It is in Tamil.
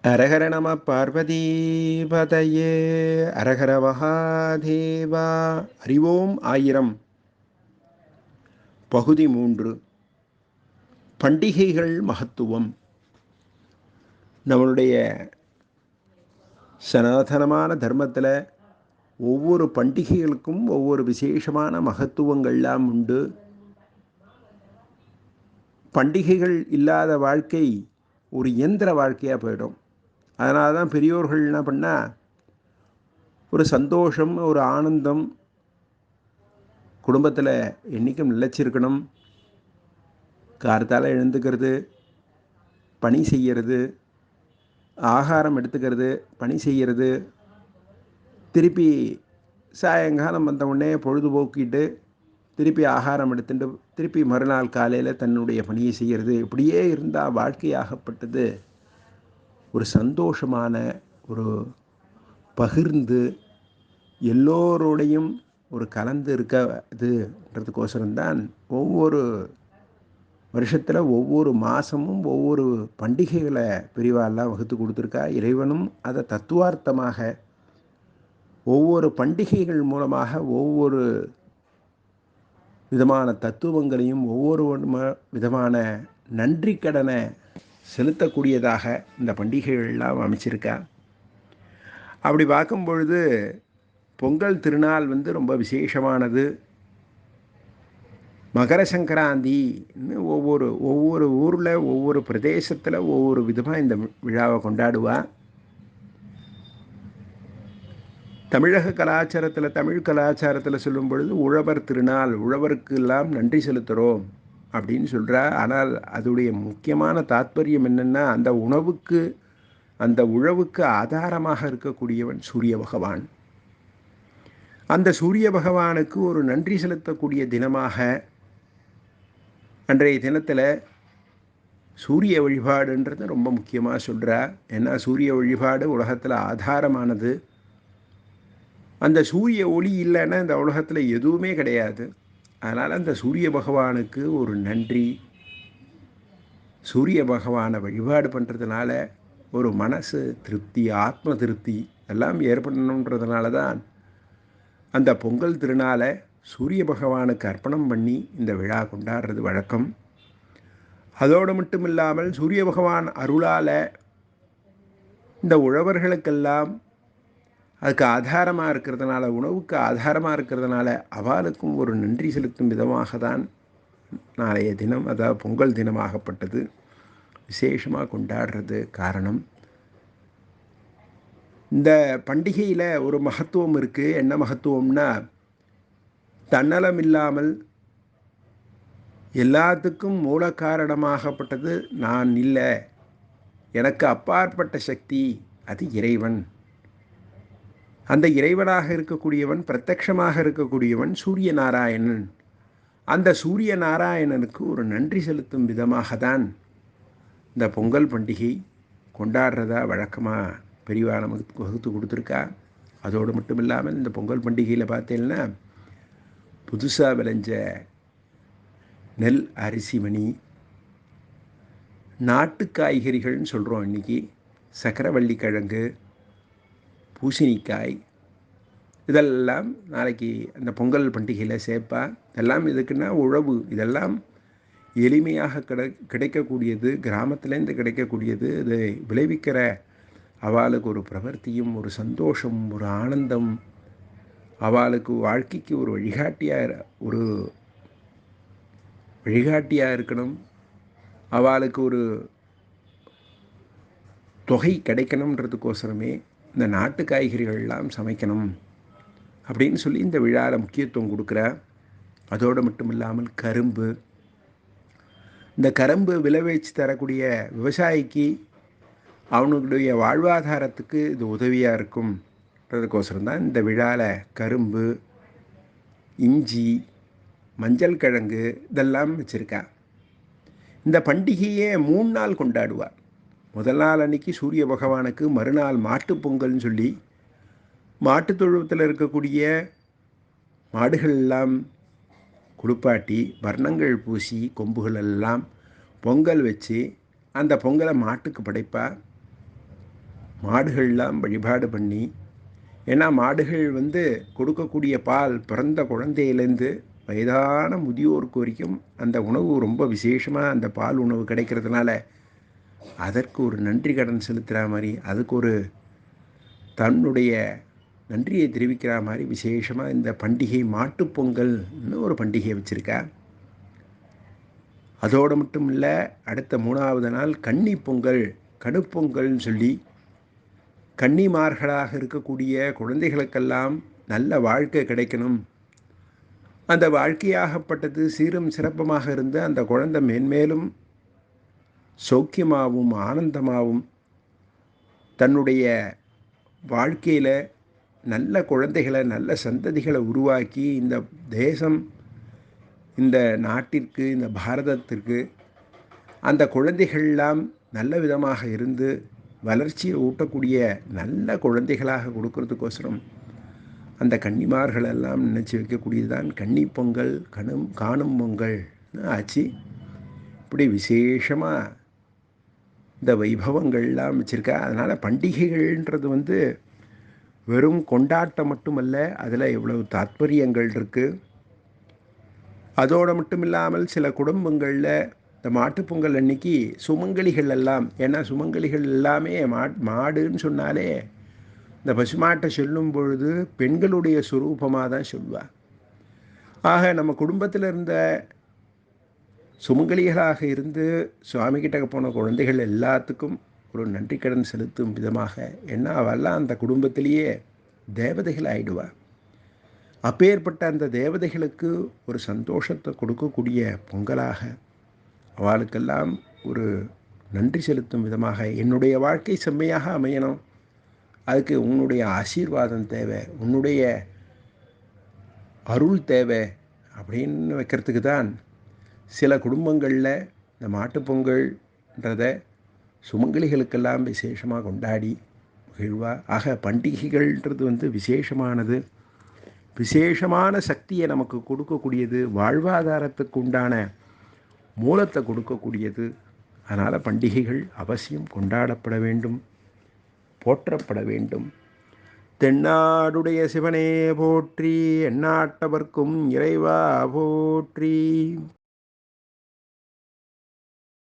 அரஹர நம பார்வதீபதையே அரஹர மகாதேவா. அறிவோம் ஆயிரம். பகுதி 3. பண்டிகைகள் மகத்துவம். நம்மளுடைய சனாதனமான தர்மத்தில் ஒவ்வொரு பண்டிகைகளுக்கும் ஒவ்வொரு விசேஷமான மகத்துவங்கள்லாம் உண்டு. பண்டிகைகள் இல்லாத வாழ்க்கை ஒரு இயந்திர வாழ்க்கையாக போயிடும். அதனால தான் பெரியோர்கள் என்ன பண்ணால், ஒரு சந்தோஷம், ஒரு ஆனந்தம் குடும்பத்தில் என்றைக்கும் நிலச்சிருக்கணும். கார்த்தால எழுந்துக்கிறது, பணி செய்கிறது, ஆகாரம் எடுத்துக்கிறது, பணி செய்கிறது, திருப்பி சாயங்காலம் வந்த உடனே பொழுதுபோக்கிட்டு திருப்பி ஆகாரம் எடுத்துட்டு திருப்பி மறுநாள் காலையில் தன்னுடைய பணியை செய்கிறது. இப்படியே இருந்தால் வாழ்க்கையாகப்பட்டது ஒரு சந்தோஷமான, ஒரு பகிர்ந்து எல்லோரோடையும் ஒரு கலந்து இருக்கிறதுன்றதுக்கோசரம்தான் ஒவ்வொரு வருஷத்தில் ஒவ்வொரு மாதமும் ஒவ்வொரு பண்டிகைகளை பிரிவாலாம் வகுத்து கொடுத்துருக்கா. இறைவனும் அதை தத்துவார்த்தமாக ஒவ்வொரு பண்டிகைகள் மூலமாக ஒவ்வொரு விதமான தத்துவங்களையும் ஒவ்வொரு விதமான நன்றி கடனை செலுத்தக்கூடியதாக இந்த பண்டிகைகள்லாம் அமைச்சிருக்கா. அப்படி பார்க்கும் பொழுது பொங்கல் திருநாள் ரொம்ப விசேஷமானது. மகர சங்கராந்தின்னு ஒவ்வொரு ஊரில் ஒவ்வொரு பிரதேசத்தில் ஒவ்வொரு விதமாக இந்த விழாவை கொண்டாடுவா. தமிழக கலாச்சாரத்தில், தமிழ் கலாச்சாரத்தில் சொல்லும் பொழுது உழவர் திருநாள், உழவருக்கு எல்லாம் நன்றி செலுத்துகிறோம் அப்படின்னு சொல்கிறா. ஆனால் அதோடைய முக்கியமான தாத்பரியம் என்னென்னா, அந்த உழவுக்கு ஆதாரமாக இருக்கக்கூடியவன் சூரிய பகவான். அந்த சூரிய பகவானுக்கு ஒரு நன்றி செலுத்தக்கூடிய தினமாக அன்றைய தினத்தில் சூரிய வழிபாடுன்றது ரொம்ப முக்கியமாக சொல்கிறா. ஏன்னா சூரிய வழிபாடு உலகத்தில் ஆதாரமானது. அந்த சூரிய ஒளி இல்லைன்னா இந்த உலகத்தில் எதுவுமே கிடையாது. அதனால் அந்த சூரிய பகவானுக்கு ஒரு நன்றி, சூரிய பகவானை வழிபாடு பண்ணுறதுனால ஒரு மனசு திருப்தி, ஆத்ம திருப்தி எல்லாம் ஏற்படணுன்றதுனால தான் அந்த பொங்கல் திருநாளை சூரிய பகவானுக்கு அர்ப்பணம் பண்ணி இந்த விழா கொண்டாடுறது வழக்கம். அதோடு மட்டும் இல்லாமல் சூரிய பகவான் அருளால் இந்த உழவர்களுக்கெல்லாம் அதுக்கு ஆதாரமாக இருக்கிறதுனால, உணவுக்கு ஆதாரமாக இருக்கிறதுனால அவளுக்கும் ஒரு நன்றி செலுத்தும் விதமாக தான் நாளைய தினம், அதாவது பொங்கல் தினமாகப்பட்டது விசேஷமாக கொண்டாடுறது காரணம். இந்த பண்டிகையில் ஒரு மகத்துவம் இருக்குது. என்ன மகத்துவம்னா, தன்னலம் இல்லாமல் எல்லாத்துக்கும் மூல காரணமாகப்பட்டது நான் இல்லை, எனக்கு அப்பாற்பட்ட சக்தி, அது இறைவன். அந்த இறைவனாக இருக்கக்கூடியவன், பிரத்யட்சமாக இருக்கக்கூடியவன் சூரிய நாராயணன். அந்த சூரிய நாராயணனுக்கு ஒரு நன்றி செலுத்தும் விதமாக தான் இந்த பொங்கல் பண்டிகை கொண்டாடுறதா வழக்கமாக பெரியவா நமக்கு வகுத்து கொடுத்துருக்கா. அதோடு மட்டும் இல்லாமல் இந்த பொங்கல் பண்டிகையில் பார்த்தீங்கன்னா, புதுசாக விளைஞ்ச நெல், அரிசி, மணி, நாட்டு காய்கறிகள்னு சொல்கிறோம். இன்றைக்கி சக்கரவள்ளி கிழங்கு, பூசணிக்காய், இதெல்லாம் நாளைக்கு அந்த பொங்கல் பண்டிகையில் சேர்ப்பா. இதெல்லாம் எதுக்குன்னா உழவு. இதெல்லாம் எளிமையாக கிடைக்கக்கூடியது, கிராமத்துலேருந்து கிடைக்கக்கூடியது. இதை விளைவிக்கிற அவளுக்கு ஒரு பிரவர்த்தியும், ஒரு சந்தோஷம், ஒரு ஆனந்தம், அவளுக்கு வாழ்க்கைக்கு ஒரு வழிகாட்டியாக இருக்கணும். அவளுக்கு ஒரு தொகை கிடைக்கணுன்றதுக்கோசரமே இந்த நாட்டு காய்கறிகள்லாம் சமைக்கணும் அப்படின்னு சொல்லி இந்த விழாவில் முக்கியத்துவம் கொடுக்குறா. அதோடு மட்டும் இல்லாமல் கரும்பு, இந்த கரும்பு விளைவிச்சு தரக்கூடிய விவசாயிக்கு அவனுடைய வாழ்வாதாரத்துக்கு இது உதவியாக இருக்கும்ன்றதுக்கோசரம் தான் இந்த விழாவில் கரும்பு, இஞ்சி, மஞ்சள் கிழங்கு இதெல்லாம் வச்சுருக்கா. இந்த பண்டிகையே 3 நாள் கொண்டாடுவார். முதல் நாள் அன்றைக்கி சூரிய பகவானுக்கு, மறுநாள் மாட்டுப் பொங்கல்னு சொல்லி மாட்டுத் தொழுவத்தில் இருக்கக்கூடிய மாடுகள் எல்லாம் குளிப்பாட்டி வர்ணங்கள் பூசி கொம்புகள் எல்லாம் பொங்கல் வச்சு அந்த பொங்கலை மாட்டுக்கு படைப்பா. மாடுகள்லாம் வழிபாடு பண்ணி, ஏன்னா மாடுகள் வந்து கொடுக்கக்கூடிய பால் பிறந்த குழந்தையிலேருந்து வயதான முதியோருக்கு வரைக்கும் அந்த உணவு ரொம்ப விசேஷமாக அந்த பால் உணவு கிடைக்கிறதுனால அதற்கு ஒரு நன்றி கடன் செலுத்துகிற மாதிரி, அதுக்கு ஒரு தன்னுடைய நன்றியை தெரிவிக்கிற மாதிரி விசேஷமாக இந்த பண்டிகை மாட்டுப்பொங்கல்னு ஒரு பண்டிகை வச்சுருக்கா. அதோடு மட்டும் இல்லை, அடுத்த 3வது நாள் கன்னி பொங்கல், கணுப்பொங்கல்னு சொல்லி கன்னிமார்களாக இருக்கக்கூடிய குழந்தைகளுக்கெல்லாம் நல்ல வாழ்க்கை கிடைக்கணும், அந்த வாழ்க்கையாகப்பட்டது சீரும் சிறப்புமாக இருந்து அந்த குழந்தை மேன்மேலும் சௌக்கியமாகவும் ஆனந்தமாகவும் தன்னுடைய வாழ்க்கையில் நல்ல குழந்தைகளை நல்ல சந்ததிகளை உருவாக்கி இந்த தேசம், இந்த நாட்டிற்கு, இந்த பாரதத்திற்கு அந்த குழந்தைகள்லாம் நல்ல விதமாக இருந்து வளர்ச்சியை ஊட்டக்கூடிய நல்ல குழந்தைகளாக கொடுக்கறதுக்கோசரம் அந்த கன்னிமார்களெல்லாம் நினச்சி வைக்கக்கூடியது தான் கன்னி பொங்கல், காணும் பொங்கல் ஆச்சு. இப்படி விசேஷமாக இந்த வைபவங்கள்லாம் வச்சுருக்கா. அதனால் பண்டிகைகள்ன்றது வந்து வெறும் கொண்டாட்டம் மட்டுமல்ல, அதில் எவ்வளவு தாத்பரியங்கள் இருக்குது. அதோடு மட்டும் இல்லாமல் சில குடும்பங்களில் இந்த மாட்டுப்பொங்கல் அன்னைக்கு சுமங்கலிகள் எல்லாம், ஏன்னா சுமங்கலிகள் எல்லாமே மாடுன்னு சொன்னாலே இந்த பசுமாட்டை சொல்லும் பொழுது பெண்களுடைய சுரூபமாக தான் சொல்லுவாள். ஆக நம்ம குடும்பத்தில் இருந்த சுமங்கலிகளாக இருந்து சுவாமிகிட்ட போன குழந்தைகள் எல்லாத்துக்கும் ஒரு நன்றி கடன் செலுத்தும் விதமாக, ஏன்னா அவெல்லாம் அந்த குடும்பத்திலேயே தேவதைகள் ஆயிடுவாள். அப்பேற்பட்ட அந்த தேவதைகளுக்கு ஒரு சந்தோஷத்தை கொடுக்கக்கூடிய பொங்கலாக அவளுக்கெல்லாம் ஒரு நன்றி செலுத்தும் விதமாக, என்னுடைய வாழ்க்கை செம்மையாக அமையணும், அதுக்கு உன்னுடைய ஆசீர்வாதம் தேவை, உன்னுடைய அருள் தேவை அப்படின்னு வைக்கிறதுக்கு தான் சில குடும்பங்களில் இந்த மாட்டுப்பொங்கல்ன்றதை சுமங்கலிகளுக்கெல்லாம் விசேஷமாக கொண்டாடி மகிழ்வா. ஆக பண்டிகைகள்ன்றது வந்து விசேஷமானது, விசேஷமான சக்தியை நமக்கு கொடுக்கக்கூடியது, வாழ்வாதாரத்துக்கு உண்டான மூலத்தை கொடுக்கக்கூடியது. அதனால் பண்டிகைகள் அவசியம் கொண்டாடப்பட வேண்டும், போற்றப்பட வேண்டும். தென்னாடுடைய சிவனே போற்றி, எந்நாட்டவர்க்கும் இறைவா போற்றி.